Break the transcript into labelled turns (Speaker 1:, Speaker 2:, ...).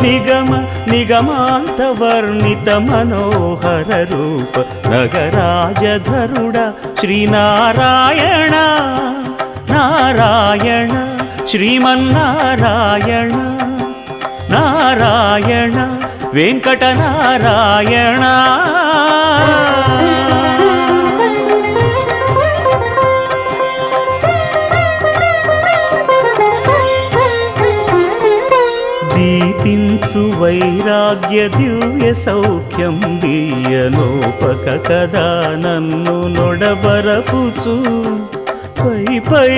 Speaker 1: నిగమ నిగమాంత వర్ణిత మనోహర రూప నగరాజధరుడ శ్రీనారాయణ నారాయణ శ్రీమన్నారాయణ నారాయణ వెంకటనారాయణ దీపించు వైరాగ్య దివ్య సౌఖ్యం దీయనోపక కదా నన్ను నొడబరపుచు పై పై